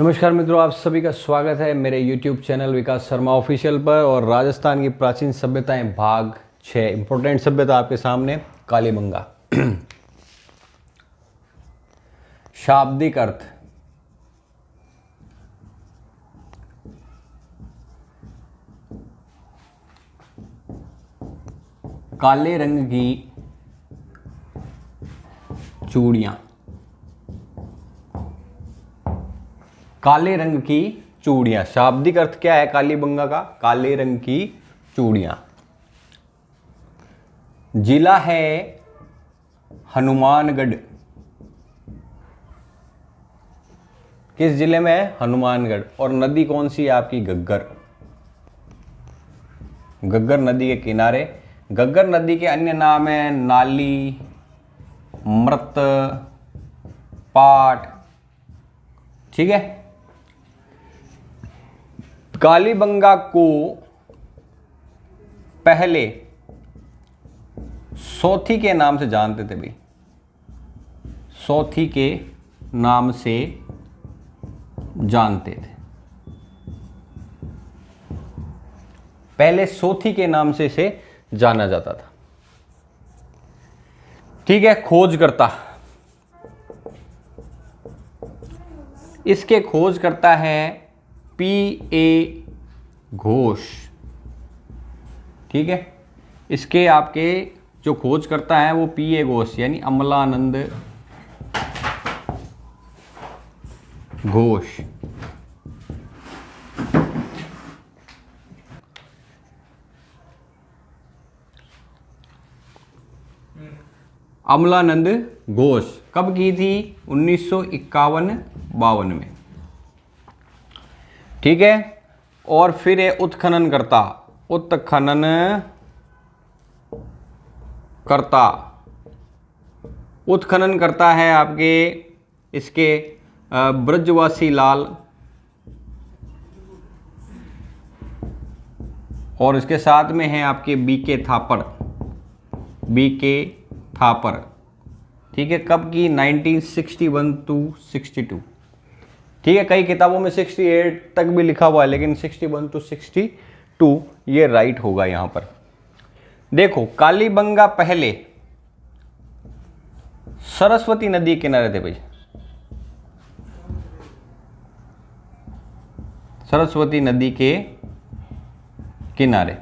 नमस्कार मित्रों, आप सभी का स्वागत है मेरे YouTube चैनल विकास शर्मा ऑफिशियल पर। और राजस्थान की प्राचीन सभ्यताएं भाग 6 इंपॉर्टेंट सभ्यता आपके सामने। कालीबंगा। शाब्दिक अर्थ। काले रंग की चूड़ियां। काले रंग की चूड़ियां, शाब्दिक अर्थ क्या है कालीबंगा का? काले रंग की चूड़ियां। जिला है हनुमानगढ़। किस जिले में है? हनुमानगढ़। और नदी कौन सी है आपकी? घग्गर। घग्गर नदी के किनारे। घग्गर नदी के अन्य नाम है नाली, मृत, पाट। ठीक है। कालीबंगा को पहले सौथी के नाम से जानते थे भाई। सौथी के नाम से जानते थे। पहले सौथी के नाम से इसे जाना जाता था। ठीक है। खोजकर्ता, इसके खोजकर्ता है P.A. घोष। ठीक है। इसके आपके जो खोज करता है वो P.A. घोष यानी अमलानंद घोष। अमलानंद घोष कब की थी? 1951-52 में। ठीक है। और फिर है उत्खनन करता। उत्खनन करता। उत्खनन करता है आपके इसके ब्रजवासी लाल। और इसके साथ में है आपके B.K. थापर। B.K. थापर। ठीक है। कब की? 1961-62। ठीक है। कई किताबों में 68 तक भी लिखा हुआ है, लेकिन 61-62 ये राइट होगा यहां पर। देखो, कालीबंगा पहले सरस्वती नदी के किनारे थे भाई। सरस्वती नदी के किनारे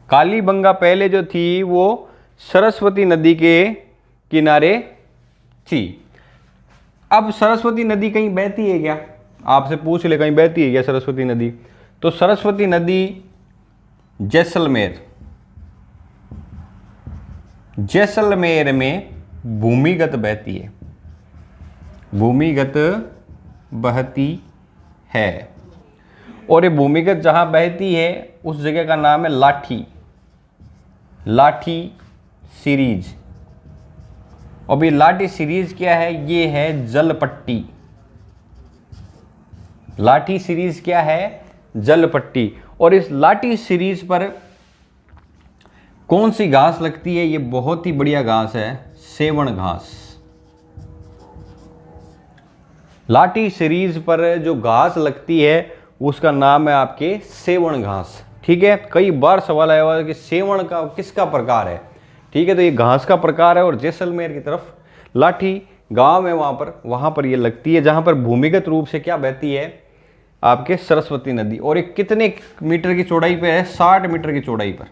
कालीबंगा पहले जो थी वो सरस्वती नदी के किनारे थी। अब सरस्वती नदी कहीं बहती है क्या? आपसे पूछ ले, कहीं बहती है क्या सरस्वती नदी? तो सरस्वती नदी जैसलमेर, जैसलमेर में भूमिगत बहती है। भूमिगत बहती है। और ये भूमिगत जहां बहती है उस जगह का नाम है लाठी। लाठी सीरीज। और भी लाठी सीरीज क्या है? ये है जलपट्टी। लाठी सीरीज क्या है? जलपट्टी। और इस लाठी सीरीज पर कौन सी घास लगती है? ये बहुत ही बढ़िया घास है, सेवण घास। लाठी सीरीज पर जो घास लगती है उसका नाम है आपके सेवण घास। ठीक है। कई बार सवाल आया हुआ है कि सेवण का किसका प्रकार है? ठीक है। तो ये घास का प्रकार है। और जैसलमेर की तरफ लाठी गांव है, वहां पर ये लगती है, जहां पर भूमिगत रूप से क्या बहती है? आपके सरस्वती नदी। और ये कितने मीटर की चौड़ाई पे है? 60 मीटर की चौड़ाई पर।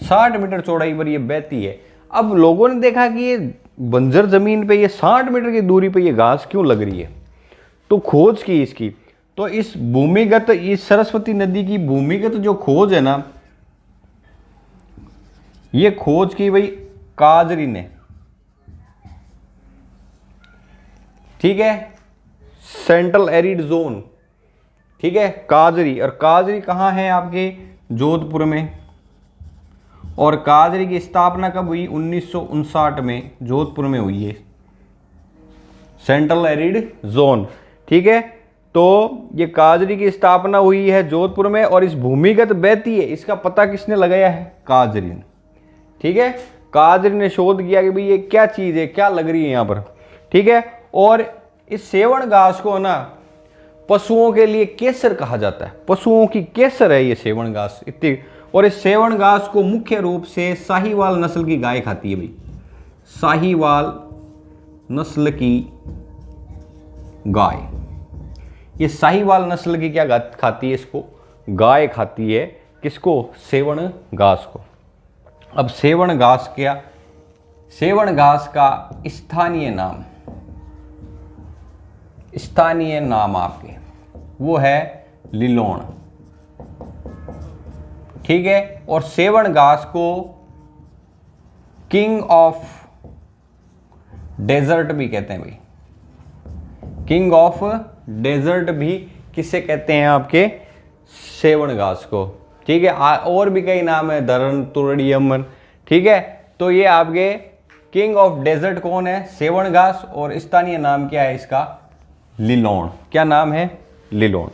60 मीटर चौड़ाई पर ये बहती है। अब लोगों ने देखा कि ये बंजर जमीन पे ये 60 मीटर की दूरी पे ये घास क्यों लग रही है? तो खोज की इसकी। तो इस भूमिगत, इस सरस्वती नदी की भूमिगत जो खोज है ना, ये खोज की भाई काजरी ने। ठीक है। Central arid zone. ठीक है। काजरी। और काजरी कहां है? आपके जोधपुर में। और काजरी की स्थापना कब हुई? 1959 में जोधपुर में हुई है। Central arid zone. ठीक है। तो ये काजरी की स्थापना हुई है जोधपुर में। और इस भूमिगत बहती है, इसका पता किसने लगाया है? काजरी ने। ठीक है। कादरी ने शोध किया कि भाई ये क्या चीज़ है, क्या लग रही है यहाँ पर, ठीक है। और इस सेवण घास को ना पशुओं के लिए केसर कहा जाता है, पशुओं की केसर है ये सेवण घास इतनी। और इस सेवण घास को मुख्य रूप से साहीवाल नस्ल की गाय खाती है भाई, साहीवाल नस्ल की गाय। ये साहीवाल नस्ल की क्या खाती है, इसको गाय खाती है, किसको, सेवण घास को। अब सेवण घास क्या, सेवण घास का स्थानीय नाम आपके वो है लिलोण, ठीक है। और सेवण घास को किंग ऑफ डेजर्ट भी कहते हैं भाई, किंग ऑफ डेजर्ट भी किसे कहते हैं, आपके सेवण घास को, ठीक है। और भी कई नाम है, धरण, तुरडियम, ठीक है। तो ये आपके किंग ऑफ डेजर्ट कौन है, सेवण घास, और स्थानीय नाम क्या है इसका, लिलोण। क्या नाम है, लिलोण।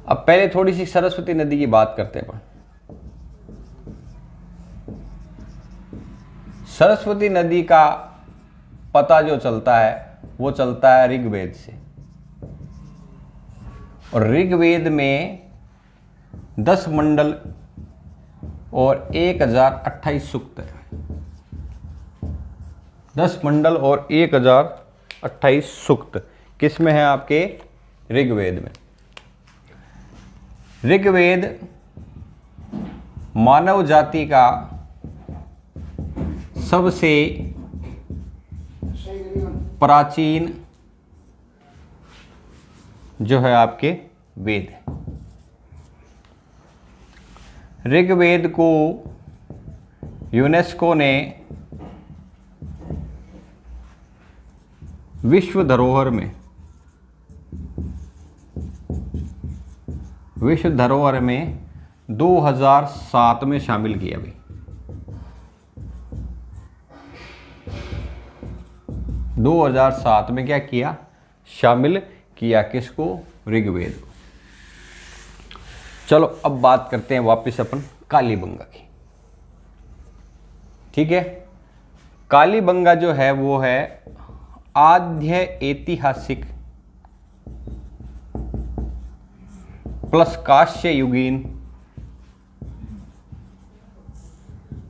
अब पहले थोड़ी सी सरस्वती नदी की बात करते हैं। सरस्वती नदी का पता जो चलता है वो चलता है ऋग्वेद से, और ऋग्वेद में 10 मंडल और 1028 सूक्त है। 10 मंडल और 1028 सूक्त किस में है, आपके ऋग्वेद में। ऋग्वेद मानव जाति का सबसे प्राचीन जो है आपके वेद है। ऋग्वेद को यूनेस्को ने विश्व धरोहर में 2007 में शामिल किया भाई। 2007 में क्या किया, शामिल किया, किसको, ऋग्वेद को। चलो अब बात करते हैं वापस अपन कालीबंगा की, ठीक है। कालीबंगा जो है वो है आद्य ऐतिहासिक प्लस कांस्य युगीन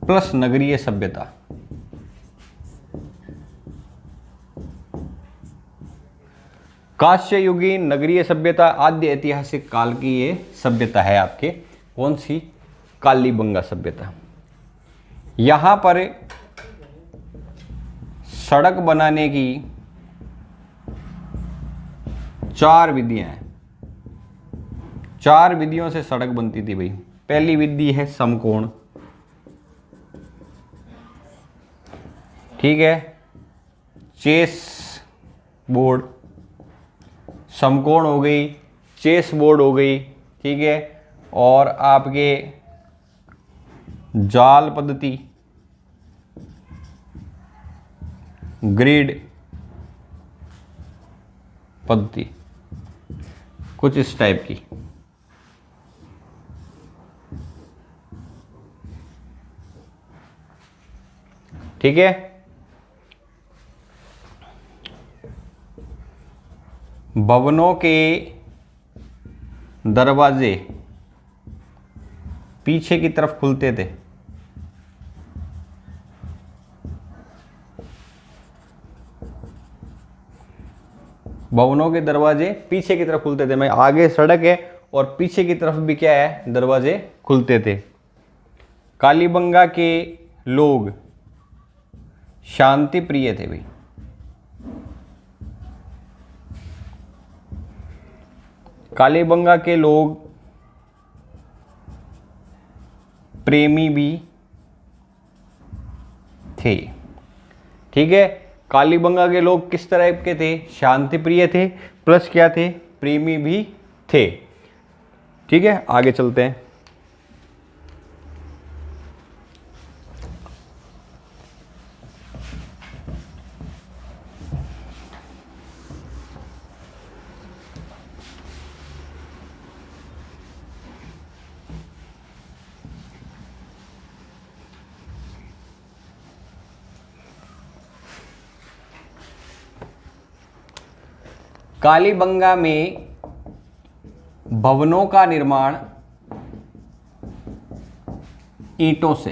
प्लस नगरीय सभ्यता। कांस्य युगीन, नगरीय सभ्यता, आद्य ऐतिहासिक काल की ये सभ्यता है आपके, कौन सी, कालीबंगा सभ्यता। यहां पर सड़क बनाने की 4 विधियां हैं। 4 विधियों से सड़क बनती थी भाई। पहली विधि है समकोण, ठीक है, चेस बोर्ड, समकोण हो गई, चेस बोर्ड हो गई, ठीक है। और आपके जाल पद्धति, ग्रिड पद्धति, कुछ इस टाइप की। ठीक है, भवनों के दरवाजे पीछे की तरफ खुलते थे। भवनों के दरवाजे पीछे की तरफ खुलते थे, मैं आगे सड़क है और पीछे की तरफ भी क्या है, दरवाजे खुलते थे। कालीबंगा के लोग शांति प्रिय थे भाई। कालीबंगा के लोग प्रेमी भी थे, ठीक है। कालीबंगा के लोग किस तरह के थे? शांति प्रिय थे, प्लस क्या थे? प्रेमी भी थे। ठीक है, आगे चलते हैं। कालीबंगा में भवनों का निर्माण ईंटों से,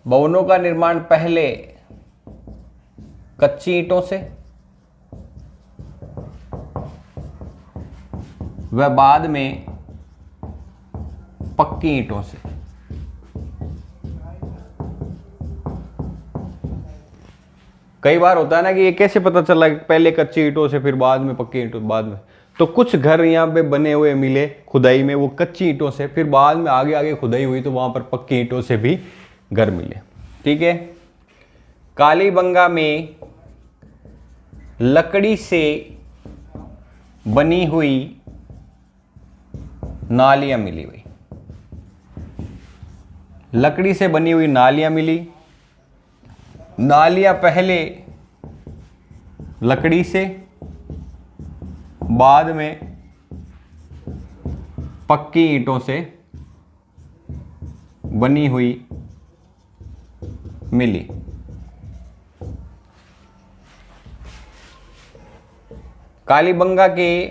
भवनों का निर्माण पहले कच्ची ईंटों से व बाद में पक्की ईंटों से। कई बार होता है ना कि ये कैसे पता चला कि पहले कच्ची ईंटों से फिर बाद में पक्की ईंटों बाद में। तो कुछ घर यहाँ पे बने हुए मिले खुदाई में, वो कच्ची ईंटों से, फिर बाद में आगे आगे खुदाई हुई तो वहां पर पक्की ईंटों से भी घर मिले। ठीक है, कालीबंगा में लकड़ी से बनी हुई नालियां मिली हुई, लकड़ी से बनी हुई नालियां मिली। नालियां पहले लकड़ी से, बाद में पक्की ईंटों से बनी हुई मिली। कालीबंगा के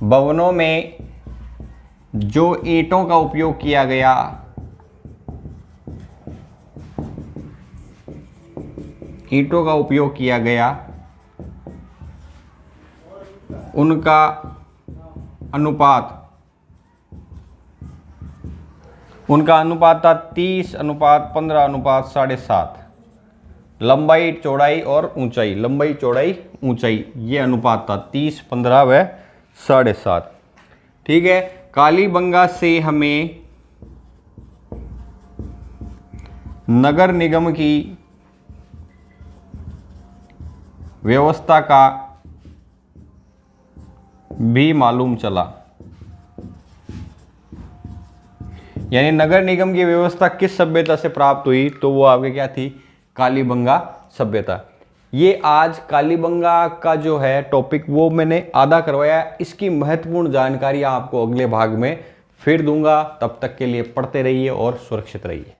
भवनों में जो ईंटों का उपयोग किया गया, ईंटों का उपयोग किया गया, उनका अनुपात था 30:15:7। लंबाई चौड़ाई और ऊंचाई, लंबाई चौड़ाई ऊंचाई, ये अनुपात था 30, 15 व 7.5। ठीक है, कालीबंगा से हमें नगर निगम की व्यवस्था का भी मालूम चला। यानी नगर निगम की व्यवस्था किस सभ्यता से प्राप्त हुई? तो वो आपके क्या थी? कालीबंगा सभ्यता। ये आज कालीबंगा का जो है टॉपिक वो मैंने आधा करवाया। इसकी महत्वपूर्ण जानकारी आपको अगले भाग में फिर दूंगा। तब तक के लिए पढ़ते रहिए और सुरक्षित रहिए।